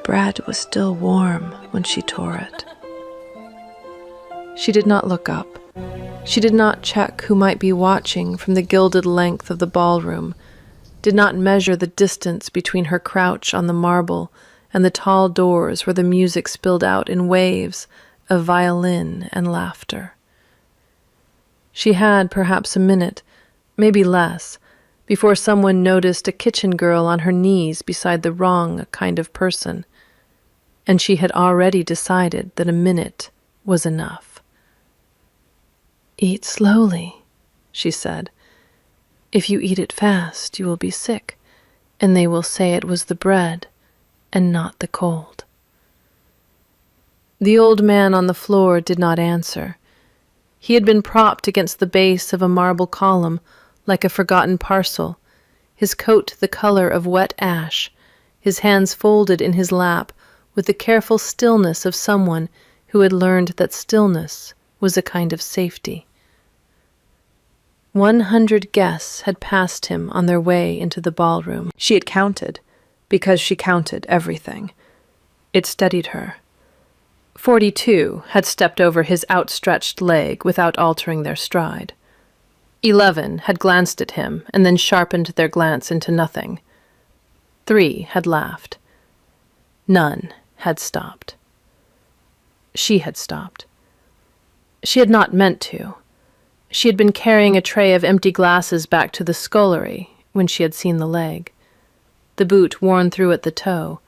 bread was still warm when she tore it. She did not look up. She did not check who might be watching from the gilded length of the ballroom, did not measure the distance between her crouch on the marble and the tall doors where the music spilled out in waves of violin and laughter. She had perhaps a minute, maybe less, before someone noticed a kitchen girl on her knees beside the wrong kind of person, and she had already decided that a minute was enough. "Eat slowly," she said. "If you eat it fast, you will be sick, and they will say it was the bread and not the cold." The old man on the floor did not answer. He had been propped against the base of a marble column like a forgotten parcel, his coat the color of wet ash, his hands folded in his lap with the careful stillness of someone who had learned that stillness was a kind of safety. 100 guests had passed him on their way into the ballroom. She had counted, because she counted everything. It steadied her. 42 had stepped over his outstretched leg without altering their stride. 11 had glanced at him and then sharpened their glance into nothing. 3 had laughed. None had stopped. She had stopped. She had not meant to. She had been carrying a tray of empty glasses back to the scullery when she had seen the leg, the boot worn through at the toe,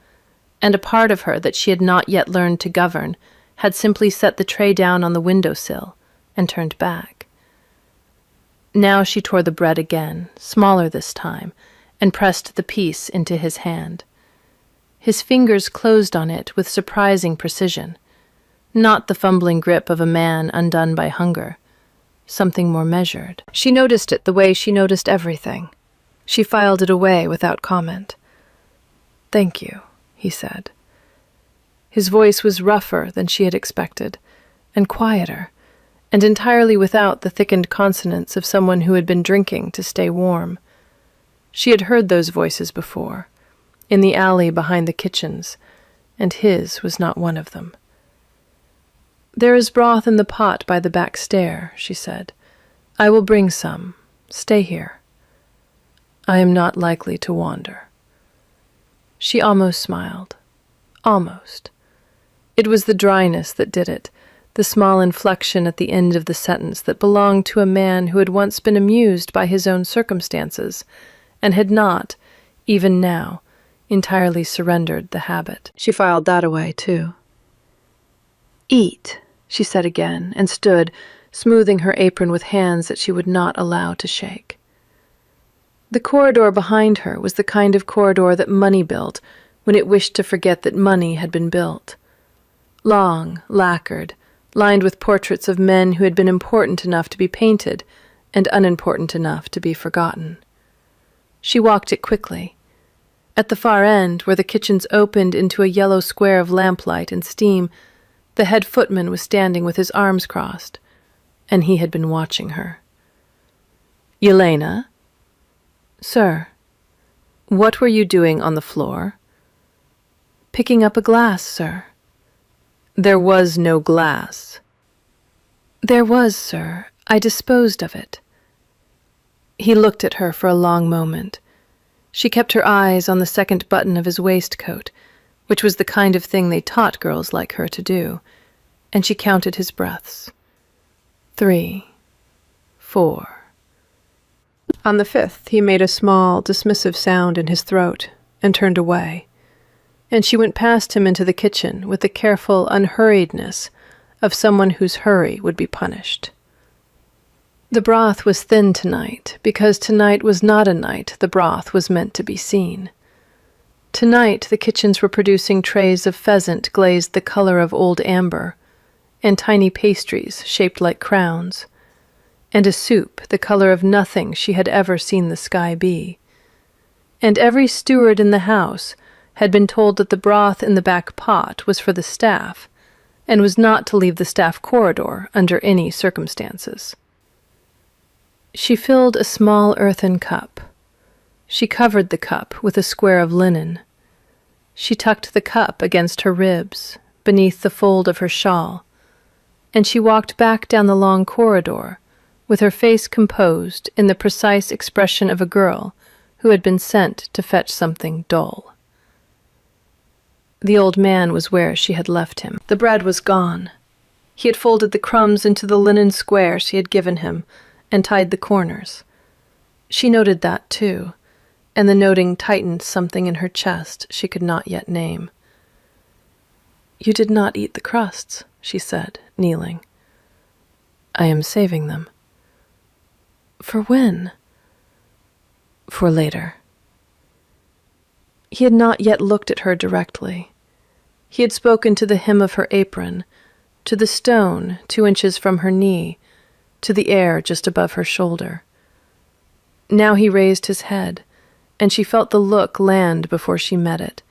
and a part of her that she had not yet learned to govern had simply set the tray down on the windowsill and turned back. Now she tore the bread again, smaller this time, and pressed the piece into his hand. His fingers closed on it with surprising precision, not the fumbling grip of a man undone by hunger, something more measured. She noticed it the way she noticed everything. She filed it away without comment. "Thank you," he said. His voice was rougher than she had expected, and quieter, and entirely without the thickened consonants of someone who had been drinking to stay warm. She had heard those voices before, in the alley behind the kitchens, and his was not one of them. "There is broth in the pot by the back stair," she said. "I will bring some. Stay here. I am not likely to wander." She almost smiled. Almost. It was the dryness that did it, the small inflection at the end of the sentence that belonged to a man who had once been amused by his own circumstances, and had not, even now, entirely surrendered the habit. She filed that away, too. "Eat," she said again, and stood, smoothing her apron with hands that she would not allow to shake. The corridor behind her was the kind of corridor that money built when it wished to forget that money had been built. Long, lacquered, lined with portraits of men who had been important enough to be painted and unimportant enough to be forgotten. She walked it quickly. At the far end, where the kitchens opened into a yellow square of lamplight and steam, the head footman was standing with his arms crossed, and he had been watching her. "Yelena?" "Sir." "What were you doing on the floor?" "Picking up a glass, sir." "There was no glass." "There was, sir. I disposed of it." He looked at her for a long moment. She kept her eyes on the second button of his waistcoat, which was the kind of thing they taught girls like her to do, and she counted his breaths. 3, 4. On the 5th, he made a small, dismissive sound in his throat and turned away, and she went past him into the kitchen with the careful unhurriedness of someone whose hurry would be punished. The broth was thin tonight, because tonight was not a night the broth was meant to be seen. Tonight the kitchens were producing trays of pheasant glazed the color of old amber, and tiny pastries shaped like crowns, and a soup the color of nothing she had ever seen the sky be. And every steward in the house had been told that the broth in the back pot was for the staff, and was not to leave the staff corridor under any circumstances. She filled a small earthen cup. She covered the cup with a square of linen. She tucked the cup against her ribs, beneath the fold of her shawl, and she walked back down the long corridor, with her face composed in the precise expression of a girl who had been sent to fetch something dull. The old man was where she had left him. The bread was gone. He had folded the crumbs into the linen square she had given him and tied the corners. She noted that, too, and the noting tightened something in her chest she could not yet name. "You did not eat the crusts," she said, kneeling. "I am saving them." "For when?" "For later." He had not yet looked at her directly. He had spoken to the hem of her apron, to the stone 2 inches from her knee, to the air just above her shoulder. Now he raised his head, and she felt the look land before she met it,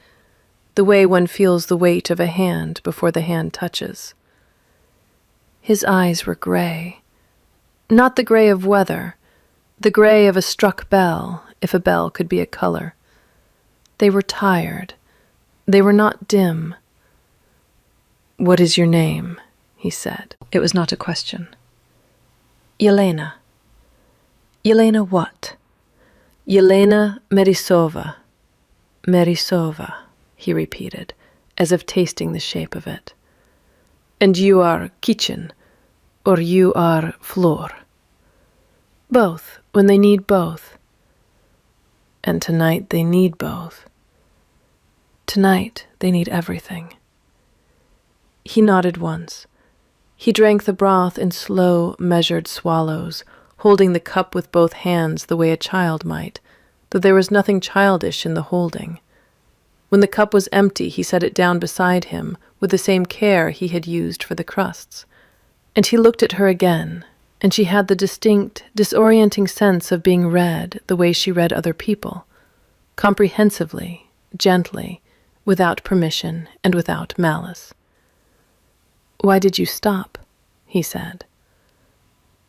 the way one feels the weight of a hand before the hand touches. His eyes were gray. Not the gray of weather, the gray of a struck bell, if a bell could be a color. They were tired. They were not dim. "What is your name?" he said. It was not a question. "Yelena." "Yelena what?" "Yelena Merisova." "Merisova," he repeated, as if tasting the shape of it. "And you are kitchen, or you are floor?" "Both, when they need both." "And tonight they need both." "Tonight they need everything." He nodded once. He drank the broth in slow, measured swallows, holding the cup with both hands the way a child might, though there was nothing childish in the holding. When the cup was empty, he set it down beside him with the same care he had used for the crusts. And he looked at her again, and she had the distinct, disorienting sense of being read the way she read other people, comprehensively, gently, without permission and without malice. "Why did you stop?" he said.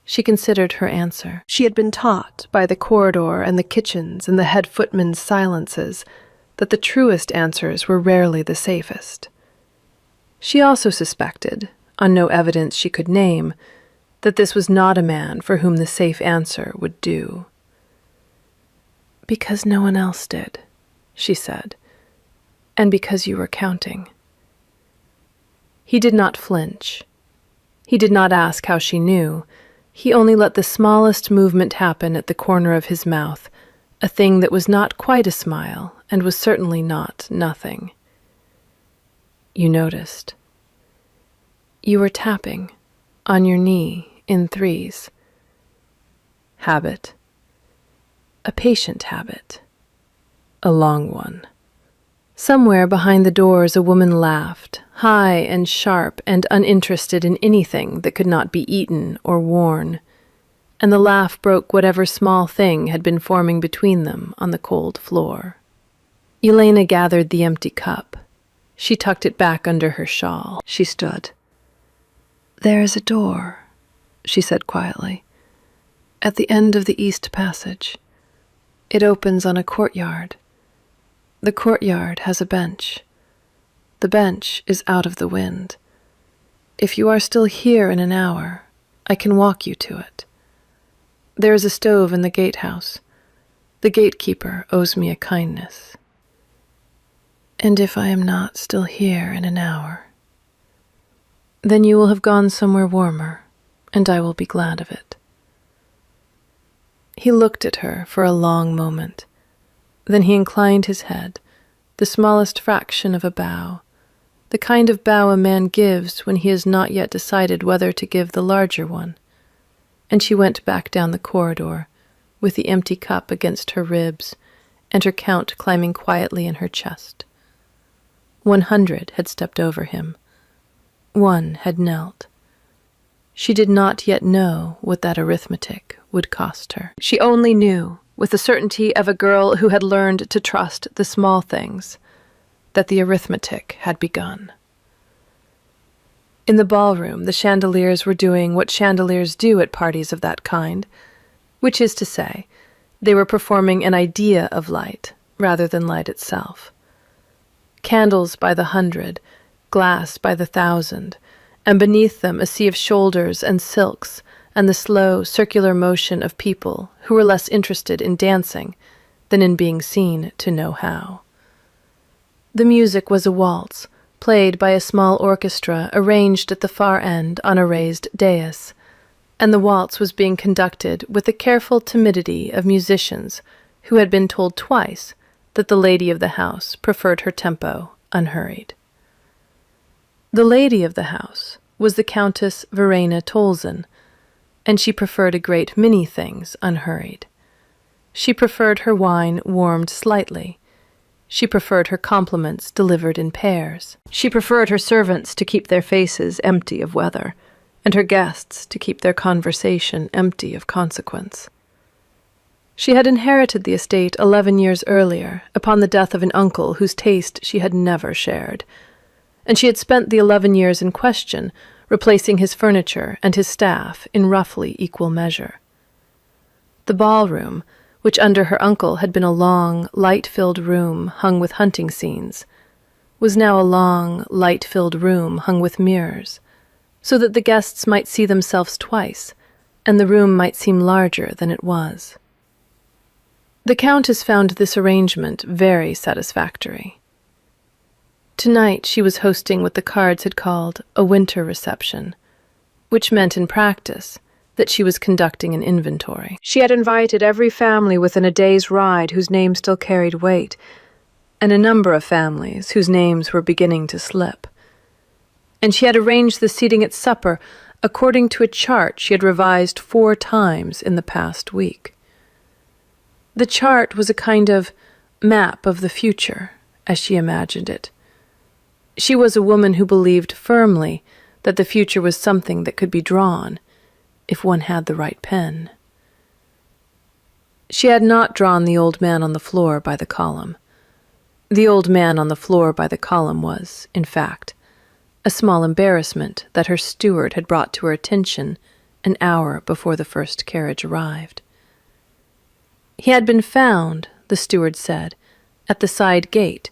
She considered her answer. She had been taught by the corridor and the kitchens and the head footman's silences that the truest answers were rarely the safest. She also suspected, on no evidence she could name, that this was not a man for whom the safe answer would do. "Because no one else did," she said, "and because you were counting." He did not flinch. He did not ask how she knew. He only let the smallest movement happen at the corner of his mouth, a thing that was not quite a smile and was certainly not nothing. "You noticed. You were tapping, on your knee, in threes. Habit. A patient habit. A long one." Somewhere behind the doors a woman laughed, high and sharp and uninterested in anything that could not be eaten or worn, and the laugh broke whatever small thing had been forming between them on the cold floor. Yelena gathered the empty cup. She tucked it back under her shawl. She stood. "There is a door," she said quietly, "at the end of the east passage. It opens on a courtyard. The courtyard has a bench. The bench is out of the wind. If you are still here in an hour, I can walk you to it. There is a stove in the gatehouse. The gatekeeper owes me a kindness. And if I am not still here in an hour, then you will have gone somewhere warmer, and I will be glad of it." He looked at her for a long moment. Then he inclined his head, the smallest fraction of a bow, the kind of bow a man gives when he has not yet decided whether to give the larger one, and she went back down the corridor, with the empty cup against her ribs, and her count climbing quietly in her chest. 100 had stepped over him. 1 had knelt. She did not yet know what that arithmetic would cost her. She only knew, with the certainty of a girl who had learned to trust the small things, that the arithmetic had begun. In the ballroom, the chandeliers were doing what chandeliers do at parties of that kind, which is to say, they were performing an idea of light rather than light itself. candles by the 100, glass by the 1,000, and beneath them a sea of shoulders and silks and the slow, circular motion of people who were less interested in dancing than in being seen to know how. The music was a waltz, played by a small orchestra arranged at the far end on a raised dais, and the waltz was being conducted with the careful timidity of musicians who had been told twice that the lady of the house preferred her tempo unhurried. The lady of the house was the Countess Verena Tolzin, and she preferred a great many things unhurried. She preferred her wine warmed slightly. She preferred her compliments delivered in pairs. She preferred her servants to keep their faces empty of weather, and her guests to keep their conversation empty of consequence. She had inherited the estate 11 years earlier upon the death of an uncle whose taste she had never shared, and she had spent the 11 years in question replacing his furniture and his staff in roughly equal measure. The ballroom, which under her uncle had been a long, light-filled room hung with hunting scenes, was now a long, light-filled room hung with mirrors, so that the guests might see themselves twice, and the room might seem larger than it was. The Countess found this arrangement very satisfactory. Tonight she was hosting what the cards had called a winter reception, which meant in practice that she was conducting an inventory. She had invited every family within a day's ride whose name still carried weight, and a number of families whose names were beginning to slip. And she had arranged the seating at supper according to a chart she had revised 4 times in the past week. The chart was a kind of map of the future, as she imagined it. She was a woman who believed firmly that the future was something that could be drawn, if one had the right pen. She had not drawn the old man on the floor by the column. The old man on the floor by the column was, in fact, a small embarrassment that her steward had brought to her attention an hour before the first carriage arrived. He had been found, the steward said, at the side gate,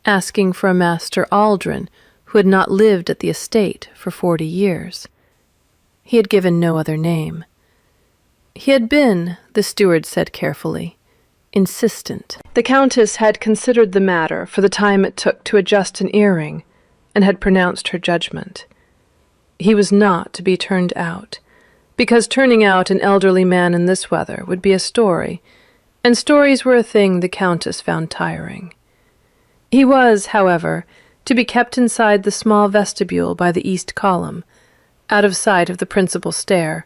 asking for a Master Aldrin who had not lived at the estate for 40 years. He had given no other name. He had been, the steward said carefully, insistent. The Countess had considered the matter for the time it took to adjust an earring, and had pronounced her judgment. He was not to be turned out, because turning out an elderly man in this weather would be a story, and stories were a thing the Countess found tiring. He was, however, to be kept inside the small vestibule by the east column, out of sight of the principal stair,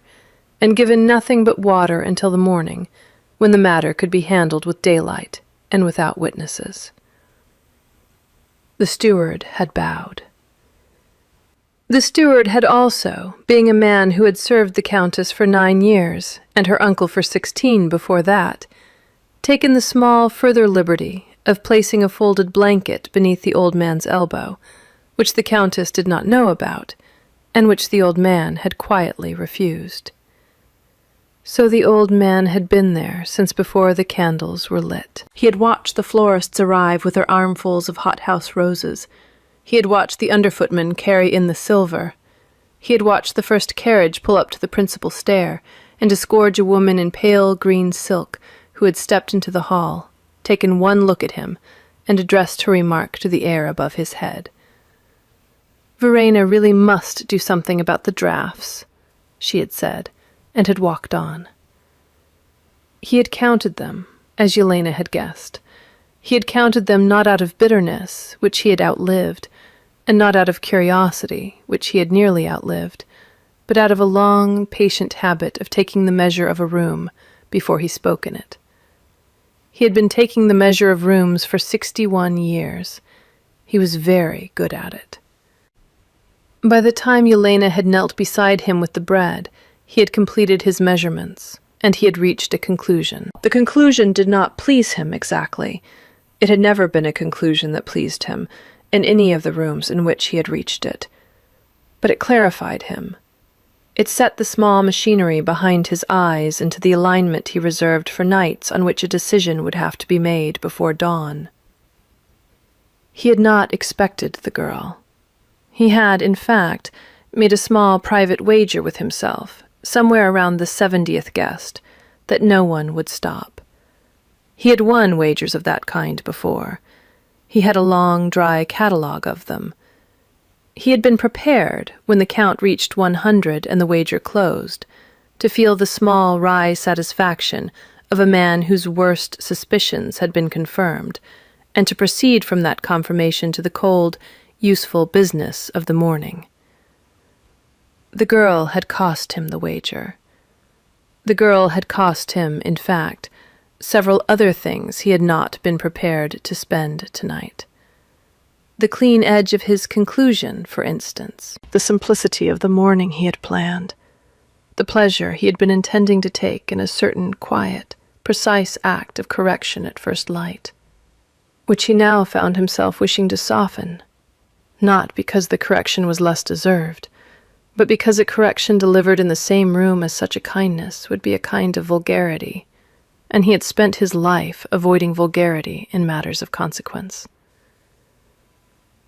and given nothing but water until the morning, when the matter could be handled with daylight and without witnesses. The steward had bowed. The steward had also, being a man who had served the Countess for 9 years, and her uncle for 16 before that, taken the small further liberty of placing a folded blanket beneath the old man's elbow, which the Countess did not know about, and which the old man had quietly refused. So the old man had been there since before the candles were lit. He had watched the florists arrive with their armfuls of hothouse roses. He had watched the underfootman carry in the silver. He had watched the first carriage pull up to the principal stair, and disgorge a woman in pale green silk who had stepped into the hall, taken one look at him, and addressed her remark to the air above his head. Verena really must do something about the draughts, she had said, and had walked on. He had counted them, as Yelena had guessed. He had counted them not out of bitterness, which he had outlived, and not out of curiosity, which he had nearly outlived, but out of a long, patient habit of taking the measure of a room before he spoke in it. He had been taking the measure of rooms for 61 years. He was very good at it. By the time Yelena had knelt beside him with the bread, he had completed his measurements, and he had reached a conclusion. The conclusion did not please him exactly. It had never been a conclusion that pleased him, in any of the rooms in which he had reached it. But it clarified him. It set the small machinery behind his eyes into the alignment he reserved for nights on which a decision would have to be made before dawn. He had not expected the girl. He had, in fact, made a small private wager with himself, somewhere around the 70th guest, that no one would stop. He had won wagers of that kind before. He had a long, dry catalogue of them. He had been prepared, when the count reached 100 and the wager closed, to feel the small, wry satisfaction of a man whose worst suspicions had been confirmed, and to proceed from that confirmation to the cold, useful business of the morning. The girl had cost him the wager. The girl had cost him, in fact, several other things he had not been prepared to spend tonight. The clean edge of his conclusion, for instance, the simplicity of the morning he had planned, the pleasure he had been intending to take in a certain quiet, precise act of correction at first light, which he now found himself wishing to soften, not because the correction was less deserved, but because a correction delivered in the same room as such a kindness would be a kind of vulgarity, and he had spent his life avoiding vulgarity in matters of consequence.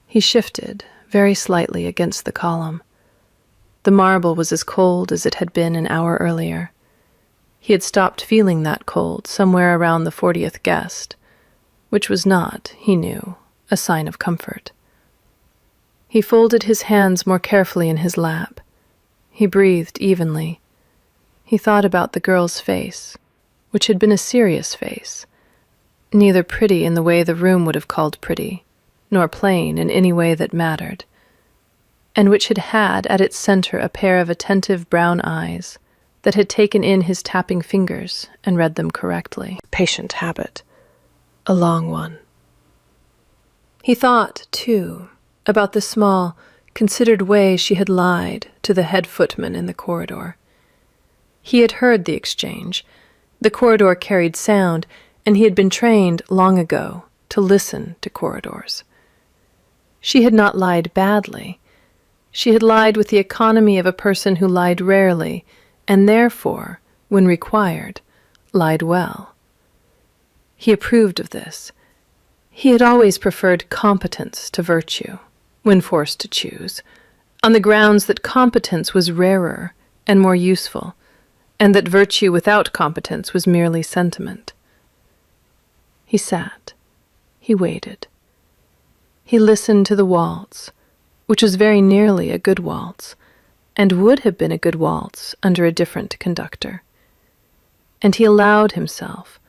He shifted, very slightly, against the column. The marble was as cold as it had been an hour earlier. He had stopped feeling that cold somewhere around the 40th guest, which was not, he knew, a sign of comfort. He folded his hands more carefully in his lap. He breathed evenly. He thought about the girl's face, which had been a serious face, neither pretty in the way the room would have called pretty, nor plain in any way that mattered, and which had had at its center a pair of attentive brown eyes that had taken in his tapping fingers and read them correctly. Patient habit. A long one. He thought, too, about the small, considered way she had lied to the head footman in the corridor. He had heard the exchange. The corridor carried sound, and he had been trained long ago to listen to corridors. She had not lied badly. She had lied with the economy of a person who lied rarely, and therefore, when required, lied well. He approved of this. He had always preferred competence to virtue, when forced to choose, on the grounds that competence was rarer and more useful, and that virtue without competence was merely sentiment. He sat. He waited. He listened to the waltz, which was very nearly a good waltz, and would have been a good waltz under a different conductor. And he allowed himself,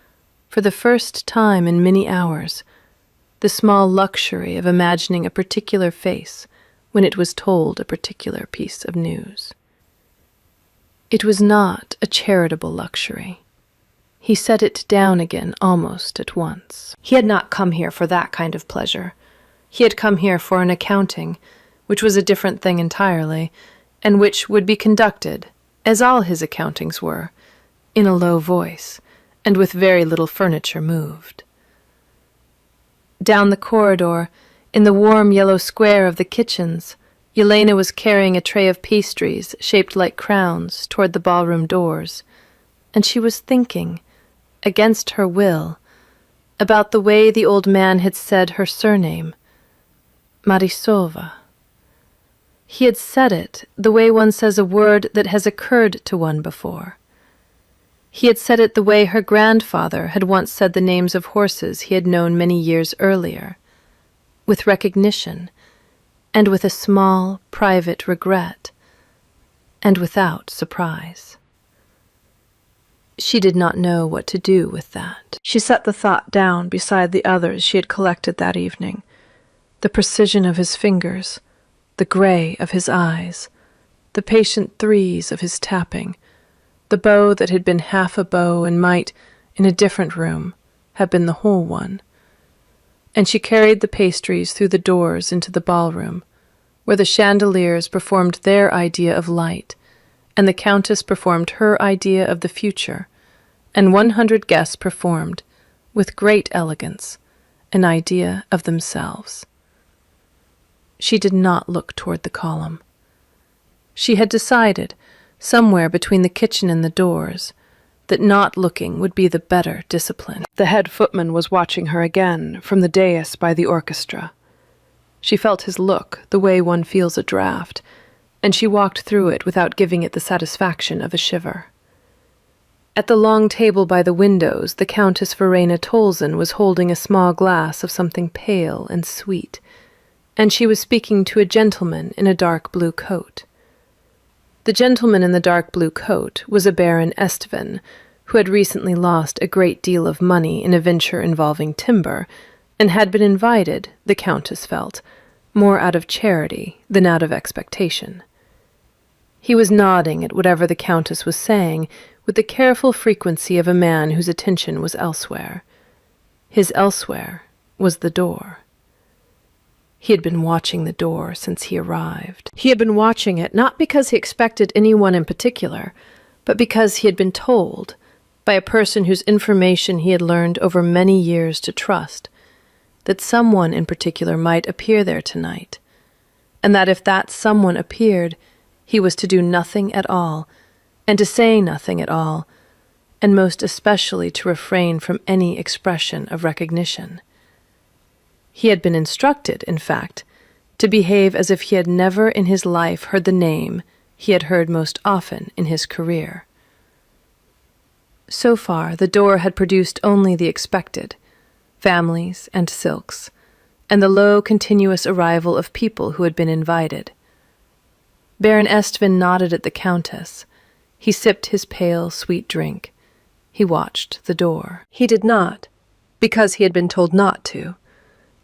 for the first time in many hours, the small luxury of imagining a particular face when it was told a particular piece of news. It was not a charitable luxury. He set it down again almost at once. He had not come here for that kind of pleasure. He had come here for an accounting, which was a different thing entirely, and which would be conducted, as all his accountings were, in a low voice, and with very little furniture moved. Down the corridor, in the warm yellow square of the kitchens, Yelena was carrying a tray of pastries shaped like crowns toward the ballroom doors, and she was thinking, against her will, about the way the old man had said her surname, Marisova. He had said it the way one says a word that has occurred to one before. He had said it the way her grandfather had once said the names of horses he had known many years earlier, with recognition, and with a small, private regret, and without surprise. She did not know what to do with that. She set the thought down beside the others she had collected that evening. The precision of his fingers, the gray of his eyes, the patient threes of his tapping, the bow that had been half a bow and might, in a different room, have been the whole one. And she carried the pastries through the doors into the ballroom, where the chandeliers performed their idea of light, and the Countess performed her idea of the future, and 100 guests performed, with great elegance, an idea of themselves. She did not look toward the column. She had decided, somewhere between the kitchen and the doors, that not looking would be the better discipline. The head footman was watching her again from the dais by the orchestra. She felt his look, the way one feels a draft, and she walked through it without giving it the satisfaction of a shiver. At the long table by the windows, the Countess Verena Tolzin was holding a small glass of something pale and sweet, and she was speaking to a gentleman in a dark blue coat. The gentleman in the dark blue coat was a Baron Estven, who had recently lost a great deal of money in a venture involving timber, and had been invited, the Countess felt, more out of charity than out of expectation. He was nodding at whatever the Countess was saying with the careful frequency of a man whose attention was elsewhere. His elsewhere was the door. He had been watching the door since he arrived. He had been watching it not because he expected anyone in particular, but because he had been told, by a person whose information he had learned over many years to trust, that someone in particular might appear there tonight, and that if that someone appeared, he was to do nothing at all, and to say nothing at all, and most especially to refrain from any expression of recognition. He had been instructed, in fact, to behave as if he had never in his life heard the name he had heard most often in his career. So far, the door had produced only the expected, families and silks, and the low, continuous arrival of people who had been invited. Baron Estven nodded at the Countess. He sipped his pale, sweet drink. He watched the door. He did not, because he had been told not to,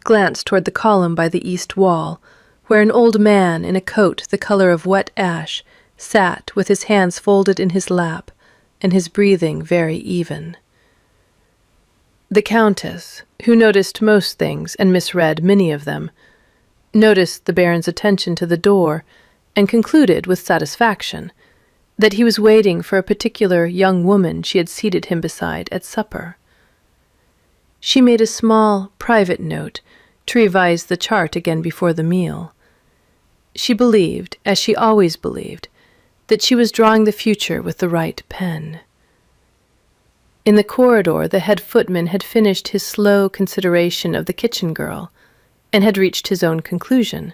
glance toward the column by the east wall, where an old man in a coat the color of wet ash sat with his hands folded in his lap and his breathing very even. The Countess, who noticed most things and misread many of them, noticed the Baron's attention to the door and concluded with satisfaction that he was waiting for a particular young woman she had seated him beside at supper. She made a small, private note to revise the chart again before the meal. She believed, as she always believed, that she was drawing the future with the right pen. In the corridor, the head footman had finished his slow consideration of the kitchen girl, and had reached his own conclusion,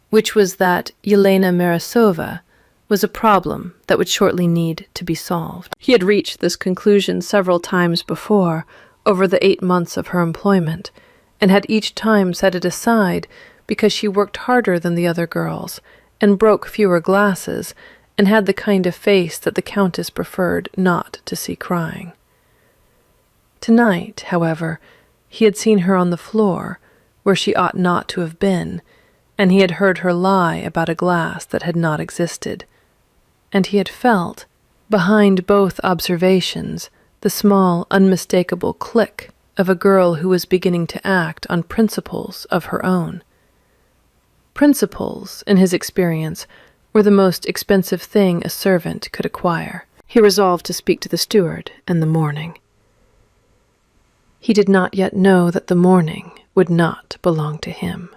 which was that Yelena Marasova was a problem that would shortly need to be solved. He had reached this conclusion several times before, over the 8 months of her employment, and had each time set it aside because she worked harder than the other girls, and broke fewer glasses, and had the kind of face that the Countess preferred not to see crying. Tonight, however, he had seen her on the floor, where she ought not to have been, and he had heard her lie about a glass that had not existed, and he had felt, behind both observations, the small, unmistakable click of a girl who was beginning to act on principles of her own. Principles, in his experience, were the most expensive thing a servant could acquire. He resolved to speak to the steward in the morning. He did not yet know that the morning would not belong to him.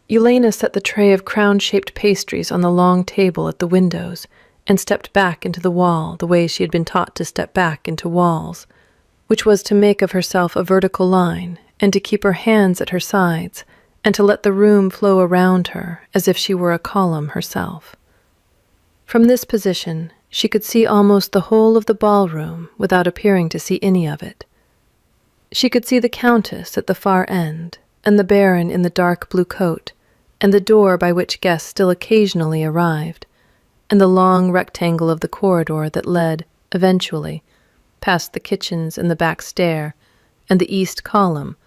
Yelena set the tray of crown-shaped pastries on the long table at the windows and stepped back into the wall the way she had been taught to step back into walls, which was to make of herself a vertical line and to keep her hands at her sides and to let the room flow around her as if she were a column herself. From this position, she could see almost the whole of the ballroom without appearing to see any of it. She could see the Countess at the far end, and the Baron in the dark blue coat, and the door by which guests still occasionally arrived, and the long rectangle of the corridor that led, eventually, past the kitchens and the back stair, and the east column,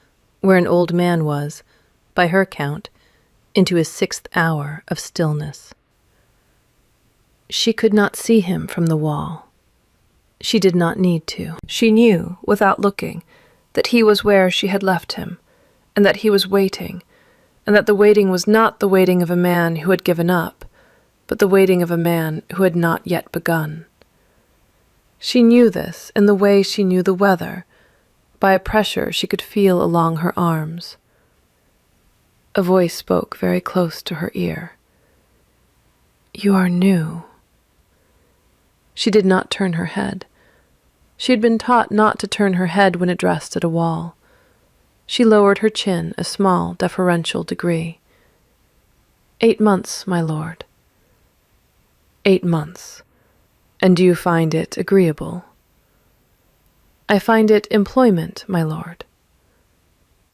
where an old man was, by her count, into his 6th hour of stillness. She could not see him from the wall. She did not need to. She knew, without looking, that he was where she had left him, and that he was waiting, and that the waiting was not the waiting of a man who had given up, but the waiting of a man who had not yet begun. She knew this in the way she knew the weather, by a pressure she could feel along her arms. A voice spoke very close to her ear. "You are new." She did not turn her head. She had been taught not to turn her head when addressed at a wall. She lowered her chin a small, deferential degree. 8 months, my lord. 8 months. And do you find it agreeable? I find it employment, my lord.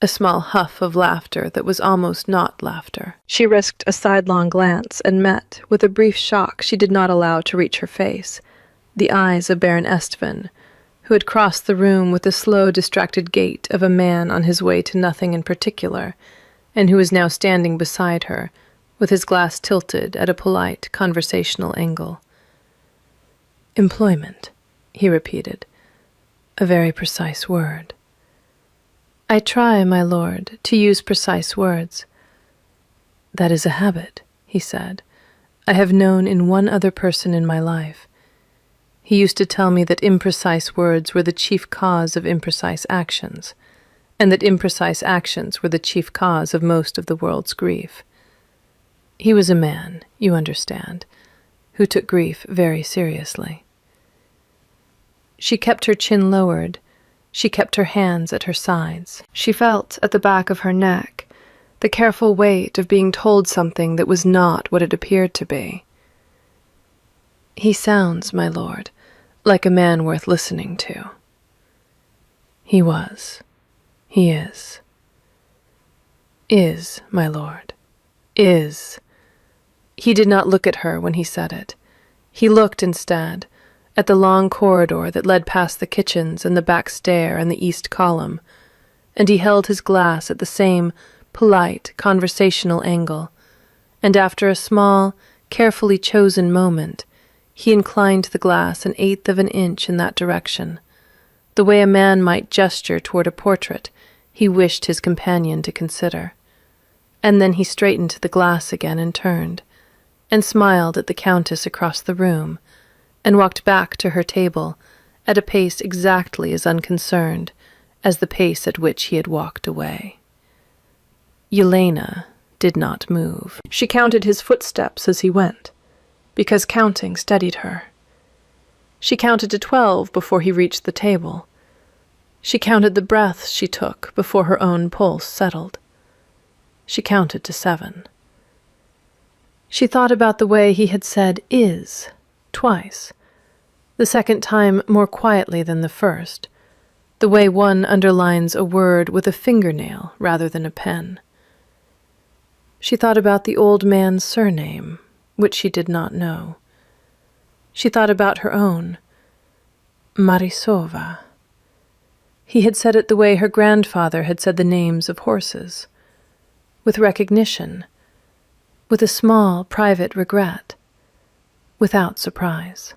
A small huff of laughter that was almost not laughter. She risked a sidelong glance and met, with a brief shock she did not allow to reach her face, the eyes of Baron Estvan, who had crossed the room with the slow, distracted gait of a man on his way to nothing in particular, and who was now standing beside her, with his glass tilted at a polite, conversational angle. Employment, he repeated, a very precise word. I try, my lord, to use precise words. That is a habit, he said, I have known in one other person in my life. He used to tell me that imprecise words were the chief cause of imprecise actions, and that imprecise actions were the chief cause of most of the world's grief. He was a man, you understand, who took grief very seriously. She kept her chin lowered. She kept her hands at her sides. She felt at the back of her neck the careful weight of being told something that was not what it appeared to be. He sounds, my lord, like a man worth listening to. He was. He is. Is, my lord. Is. He did not look at her when he said it. He looked instead at the long corridor that led past the kitchens and the back stair and the east column, and he held his glass at the same polite, conversational angle, and after a small, carefully chosen moment, he inclined the glass 1/8 of an inch in that direction, the way a man might gesture toward a portrait he wished his companion to consider. And then he straightened the glass again and turned, and smiled at the Countess across the room, and walked back to her table at a pace exactly as unconcerned as the pace at which he had walked away. Yelena did not move. She counted his footsteps as he went, because counting steadied her. She counted to 12 before he reached the table. She counted the breaths she took before her own pulse settled. She counted to 7. She thought about the way he had said "is" twice, the second time more quietly than the first, the way one underlines a word with a fingernail rather than a pen. She thought about the old man's surname, which she did not know. She thought about her own, Marisova. He had said it the way her grandfather had said the names of horses, with recognition, with a small private regret, without surprise.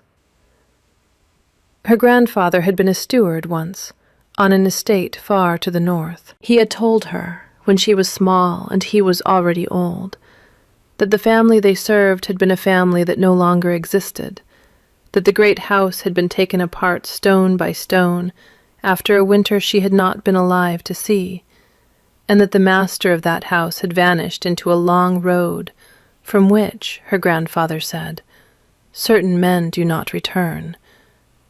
Her grandfather had been a steward once, on an estate far to the north. He had told her, when she was small and he was already old, that the family they served had been a family that no longer existed, that the great house had been taken apart stone by stone after a winter she had not been alive to see, and that the master of that house had vanished into a long road from which, her grandfather said, certain men do not return,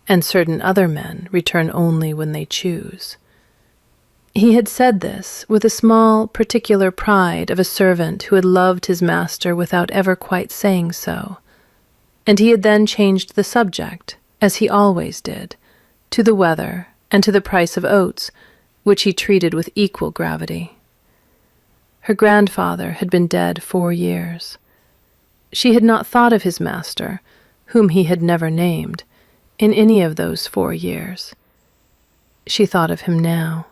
and certain other men return only when they choose. He had said this with a small, particular pride of a servant who had loved his master without ever quite saying so, and he had then changed the subject, as he always did, to the weather and to the price of oats, which he treated with equal gravity. Her grandfather had been dead 4 years. She had not thought of his master, whom he had never named, in any of those 4 years. She thought of him now.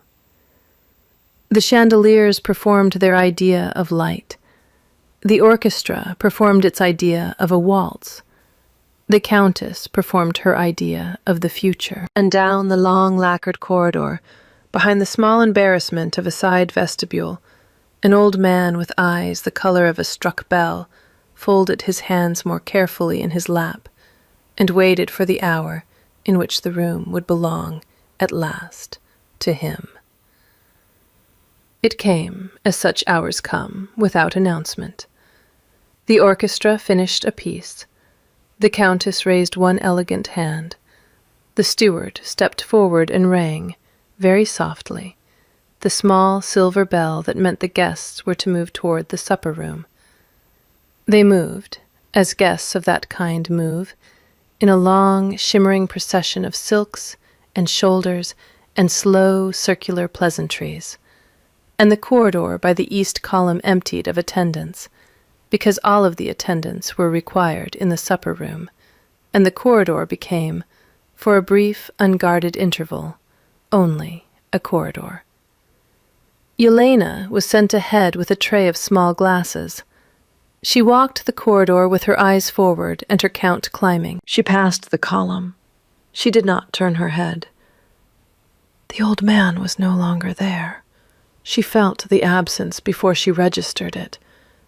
The chandeliers performed their idea of light. The orchestra performed its idea of a waltz. The Countess performed her idea of the future. And down the long lacquered corridor, behind the small embarrassment of a side vestibule, an old man with eyes the color of a struck bell folded his hands more carefully in his lap and waited for the hour in which the room would belong, at last, to him. It came, as such hours come, without announcement. The orchestra finished a piece. The Countess raised one elegant hand. The steward stepped forward and rang, very softly, the small silver bell that meant the guests were to move toward the supper room. They moved, as guests of that kind move, in a long, shimmering procession of silks and shoulders and slow, circular pleasantries, and the corridor by the east column emptied of attendants, because all of the attendants were required in the supper room, and the corridor became, for a brief, unguarded interval, only a corridor. Yelena was sent ahead with a tray of small glasses. She walked the corridor with her eyes forward and her count climbing. She passed the column. She did not turn her head. The old man was no longer there. She felt the absence before she registered it.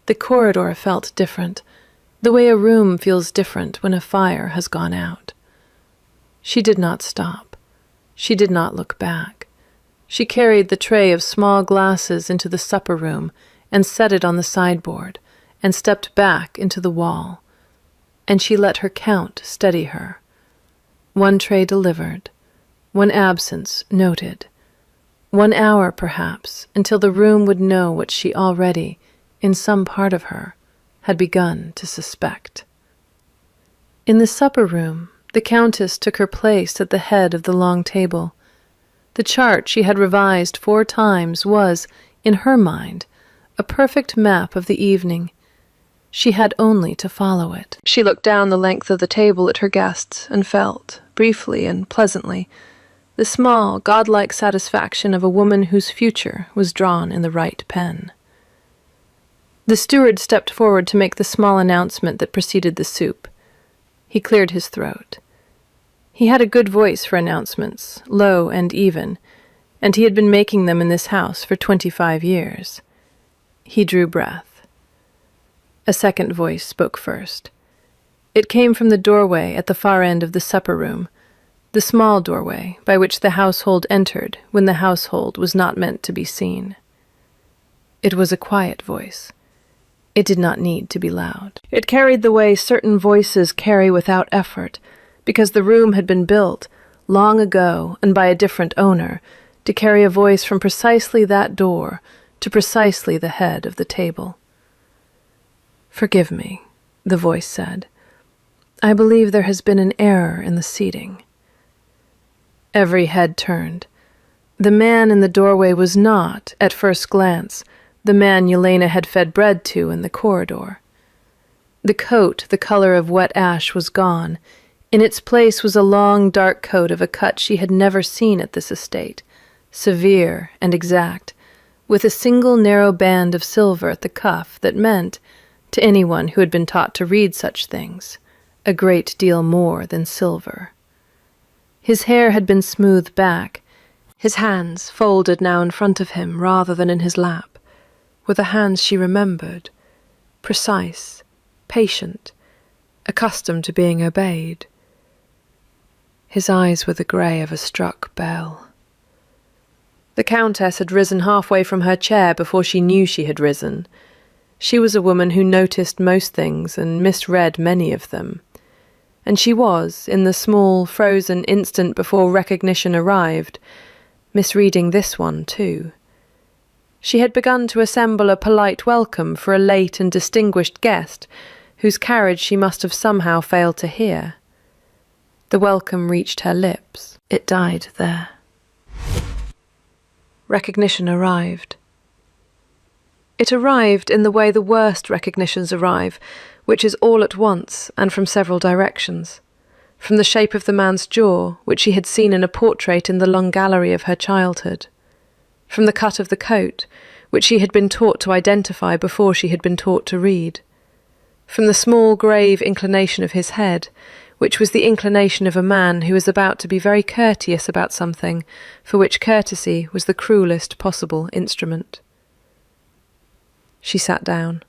The corridor felt different, the way a room feels different when a fire has gone out. She did not stop. She did not look back. She carried the tray of small glasses into the supper room and set it on the sideboard, and stepped back into the wall, and she let her count steady her. One tray delivered, one absence noted, 1 hour perhaps, until the room would know what she already, in some part of her, had begun to suspect. In the supper room, the Countess took her place at the head of the long table. The chart she had revised 4 times was, in her mind, a perfect map of the evening. She had only to follow it. She looked down the length of the table at her guests and felt, briefly and pleasantly, the small, godlike satisfaction of a woman whose future was drawn in the right pen. The steward stepped forward to make the small announcement that preceded the soup. He cleared his throat. He had a good voice for announcements, low and even, and he had been making them in this house for 25 years. He drew breath. A second voice spoke first. It came from the doorway at the far end of the supper room, the small doorway by which the household entered when the household was not meant to be seen. It was a quiet voice. It did not need to be loud. It carried the way certain voices carry without effort, because the room had been built, long ago and by a different owner, to carry a voice from precisely that door to precisely the head of the table. "Forgive me," the voice said. "I believe there has been an error in the seating." Every head turned. The man in the doorway was not, at first glance, the man Yelena had fed bread to in the corridor. The coat, the color of wet ash, was gone. In its place was a long, dark coat of a cut she had never seen at this estate, severe and exact, with a single narrow band of silver at the cuff that meant, to anyone who had been taught to read such things, a great deal more than silver. His hair had been smoothed back, his hands folded now in front of him rather than in his lap, were the hands she remembered, precise, patient, accustomed to being obeyed. His eyes were the grey of a struck bell. The Countess had risen halfway from her chair before she knew she had risen. She was a woman who noticed most things and misread many of them. And she was, in the small, frozen instant before recognition arrived, misreading this one too. She had begun to assemble a polite welcome for a late and distinguished guest, whose carriage she must have somehow failed to hear. The welcome reached her lips. It died there. Recognition arrived. It arrived in the way the worst recognitions arrive, which is all at once and from several directions. From the shape of the man's jaw, which she had seen in a portrait in the long gallery of her childhood. From the cut of the coat, which she had been taught to identify before she had been taught to read. From the small, grave inclination of his head, which was the inclination of a man who was about to be very courteous about something, for which courtesy was the cruelest possible instrument. She sat down.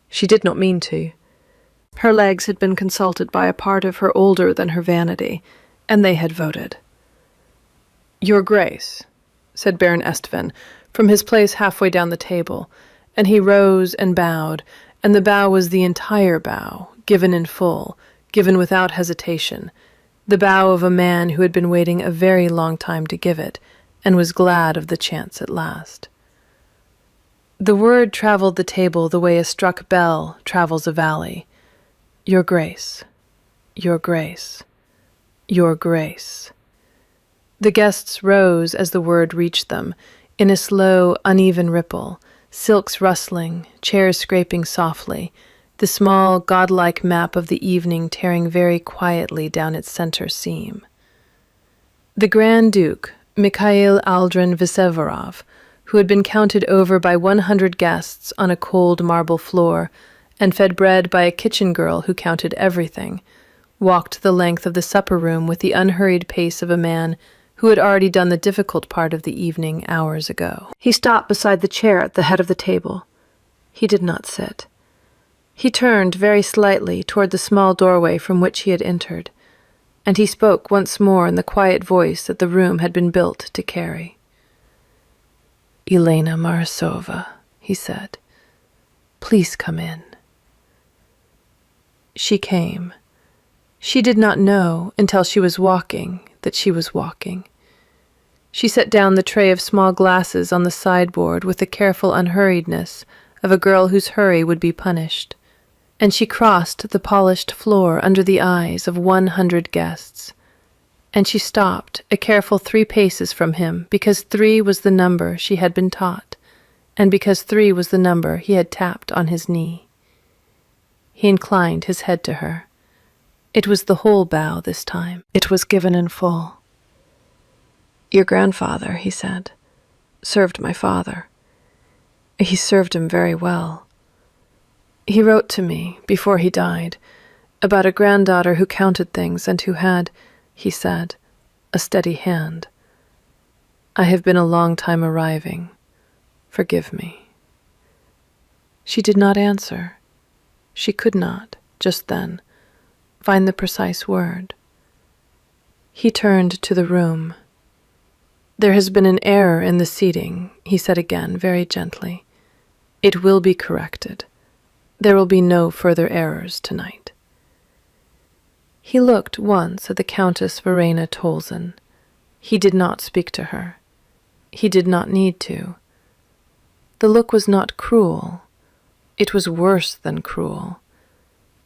She did not mean to. Her legs had been consulted by a part of her older than her vanity, and they had voted. "Your Grace," said Baron Estven, from his place halfway down the table, and he rose and bowed, and the bow was the entire bow, given in full, given without hesitation, the bow of a man who had been waiting a very long time to give it, and was glad of the chance at last. The word traveled the table the way a struck bell travels a valley. Your Grace, Your Grace, Your Grace. The guests rose as the word reached them, in a slow, uneven ripple, silks rustling, chairs scraping softly, the small, godlike map of the evening tearing very quietly down its center seam. The Grand Duke, Mikhail Aldrin Vsevorov, who had been counted over by 100 guests on a cold marble floor and fed bread by a kitchen girl who counted everything, walked the length of the supper room with the unhurried pace of a man who had already done the difficult part of the evening hours ago. He stopped beside the chair at the head of the table. He did not sit. He turned very slightly toward the small doorway from which he had entered, and he spoke once more in the quiet voice that the room had been built to carry. "Elena Marasova," he said, "please come in." She came. She did not know until she was walking that she was walking. She set down the tray of small glasses on the sideboard with the careful unhurriedness of a girl whose hurry would be punished, and she crossed the polished floor under the eyes of 100 guests, and she stopped a careful 3 paces from him because 3 was the number she had been taught, and because 3 was the number he had tapped on his knee. He inclined his head to her. It was the whole bow this time. It was given in full. "Your grandfather," he said, "served my father. He served him very well. He wrote to me, before he died, about a granddaughter who counted things and who had, he said, a steady hand. I have been a long time arriving. Forgive me." She did not answer. She could not, just then, find the precise word. He turned to the room. "There has been an error in the seating," he said again, very gently. "It will be corrected. There will be no further errors tonight." He looked once at the Countess Verena Tolzin. He did not speak to her. He did not need to. The look was not cruel. It was worse than cruel.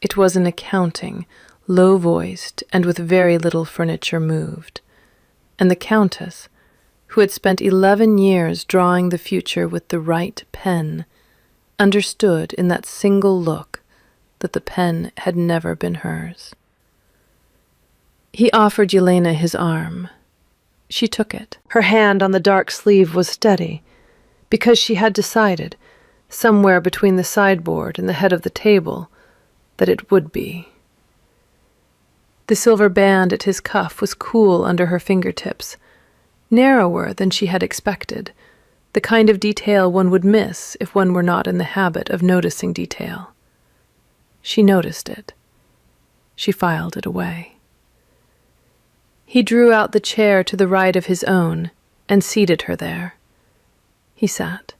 It was an accounting, low-voiced, and with very little furniture moved. And the Countess, who had spent 11 years drawing the future with the right pen, understood in that single look that the pen had never been hers. He offered Yelena his arm. She took it. Her hand on the dark sleeve was steady, because she had decided, somewhere between the sideboard and the head of the table, that it would be. The silver band at his cuff was cool under her fingertips, narrower than she had expected, the kind of detail one would miss if one were not in the habit of noticing detail. She noticed it. She filed it away. He drew out the chair to the right of his own and seated her there. He sat.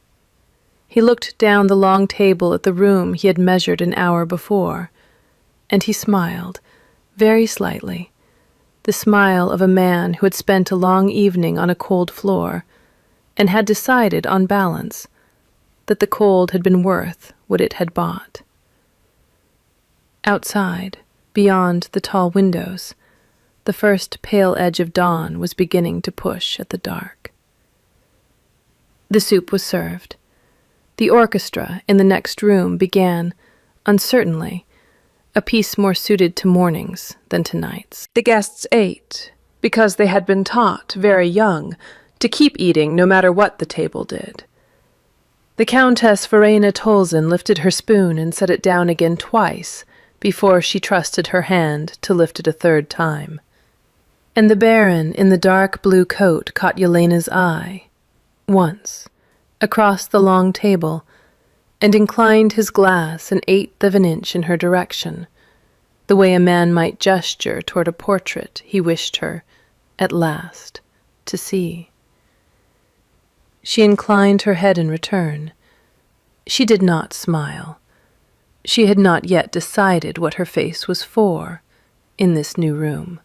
He looked down the long table at the room he had measured an hour before, and he smiled, very slightly, the smile of a man who had spent a long evening on a cold floor and had decided, on balance, that the cold had been worth what it had bought. Outside, beyond the tall windows, the first pale edge of dawn was beginning to push at the dark. The soup was served. The orchestra in the next room began, uncertainly, a piece more suited to mornings than to nights. The guests ate, because they had been taught, very young, to keep eating no matter what the table did. The Countess Verena Tolzin lifted her spoon and set it down again twice before she trusted her hand to lift it a third time. And the Baron in the dark blue coat caught Yelena's eye, once, across the long table, and inclined his glass an eighth of an inch in her direction, the way a man might gesture toward a portrait he wished her, at last, to see. She inclined her head in return. She did not smile. She had not yet decided what her face was for in this new room.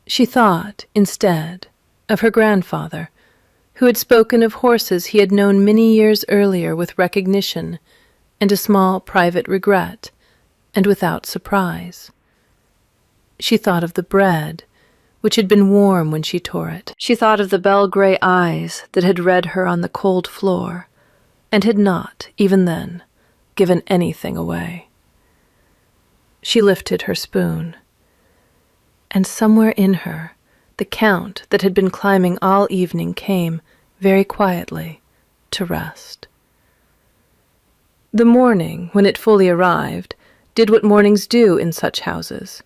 She thought, instead, of her grandfather, who had spoken of horses he had known many years earlier with recognition and a small private regret, and without surprise. She thought of the bread, which had been warm when she tore it. She thought of the bell-gray eyes that had read her on the cold floor, and had not, even then, given anything away. She lifted her spoon, and somewhere in her, the Count that had been climbing all evening came, very quietly, to rest. The morning, when it fully arrived, did what mornings do in such houses.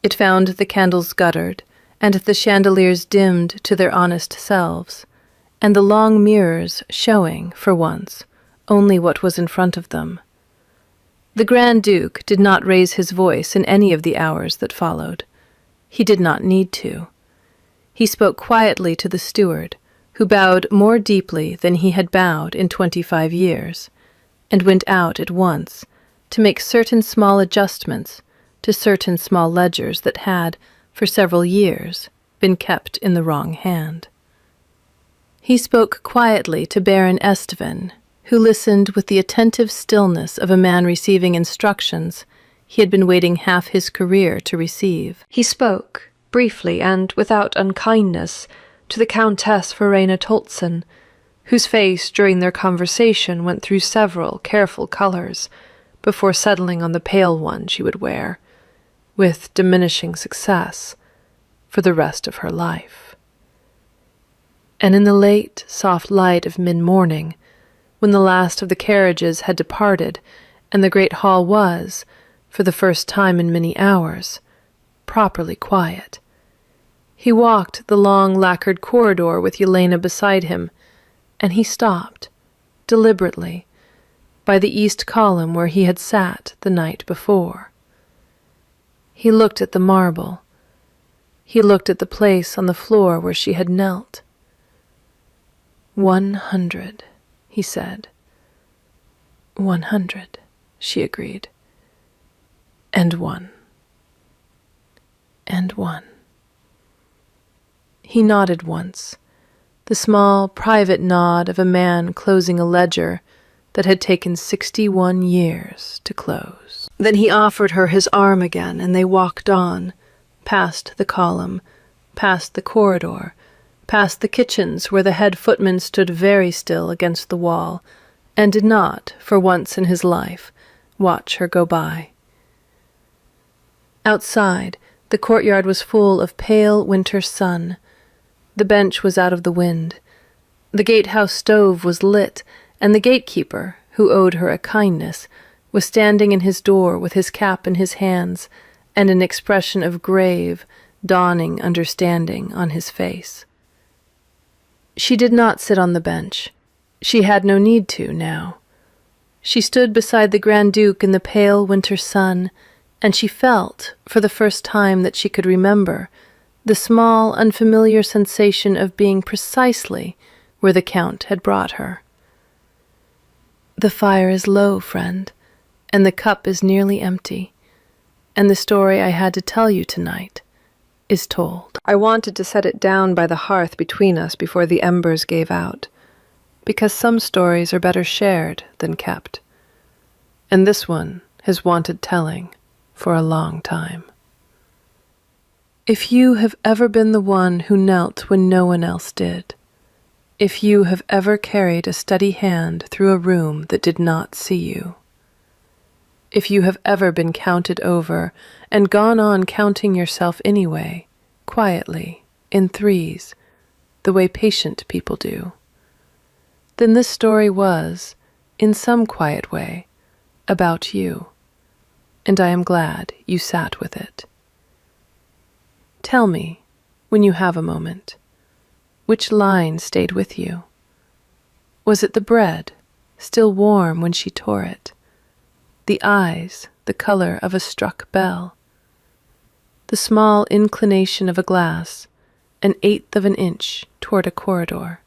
It found the candles guttered, and the chandeliers dimmed to their honest selves, and the long mirrors showing, for once, only what was in front of them. The Grand Duke did not raise his voice in any of the hours that followed. He did not need to. He spoke quietly to the steward, who bowed more deeply than he had bowed in 25 years, and went out at once to make certain small adjustments to certain small ledgers that had, for several years, been kept in the wrong hand. He spoke quietly to Baron Estevan, who listened with the attentive stillness of a man receiving instructions he had been waiting half his career to receive. He spoke, briefly and without unkindness, to the Countess Verena Tolzin, whose face during their conversation went through several careful colors before settling on the pale one she would wear, with diminishing success, for the rest of her life. And in the late, soft light of mid-morning, when the last of the carriages had departed, and the great hall was, for the first time in many hours, properly quiet, he walked the long lacquered corridor with Yelena beside him, and he stopped, deliberately, by the east column where he had sat the night before. He looked at the marble. He looked at the place on the floor where she had knelt. 100, he said. 100, she agreed. And one. And one. He nodded once, the small, private nod of a man closing a ledger that had taken 61 years to close. Then he offered her his arm again, and they walked on, past the column, past the corridor, past the kitchens where the head footman stood very still against the wall, and did not, for once in his life, watch her go by. Outside, the courtyard was full of pale winter sun. The bench was out of the wind. The gatehouse stove was lit, and the gatekeeper, who owed her a kindness, was standing in his door with his cap in his hands and an expression of grave, dawning understanding on his face. She did not sit on the bench. She had no need to now. She stood beside the Grand Duke in the pale winter sun, and she felt, for the first time that she could remember, the small, unfamiliar sensation of being precisely where the Count had brought her. The fire is low, friend, and the cup is nearly empty, and the story I had to tell you tonight is told. I wanted to set it down by the hearth between us before the embers gave out, because some stories are better shared than kept, and this one has wanted telling for a long time. If you have ever been the one who knelt when no one else did, if you have ever carried a steady hand through a room that did not see you, if you have ever been counted over and gone on counting yourself anyway, quietly, in threes, the way patient people do, then this story was, in some quiet way, about you, and I am glad you sat with it. Tell me, when you have a moment, which line stayed with you? Was it the bread, still warm when she tore it? The eyes, the color of a struck bell? The small inclination of a glass, 1/8 of an inch toward a corridor?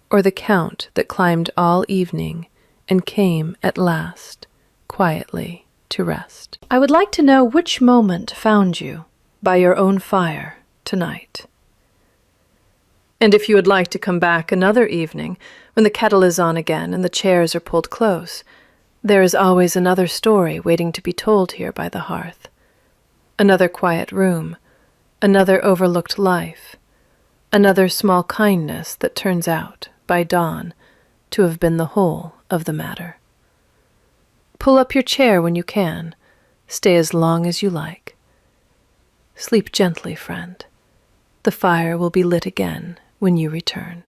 Or the Count that climbed all evening and came at last, quietly, to rest? I would like to know which moment found you by your own fire tonight. And if you would like to come back another evening, when the kettle is on again and the chairs are pulled close, there is always another story waiting to be told here by the hearth. Another quiet room, another overlooked life, another small kindness that turns out, by dawn, to have been the whole of the matter. Pull up your chair when you can. Stay as long as you like. Sleep gently, friend. The fire will be lit again when you return.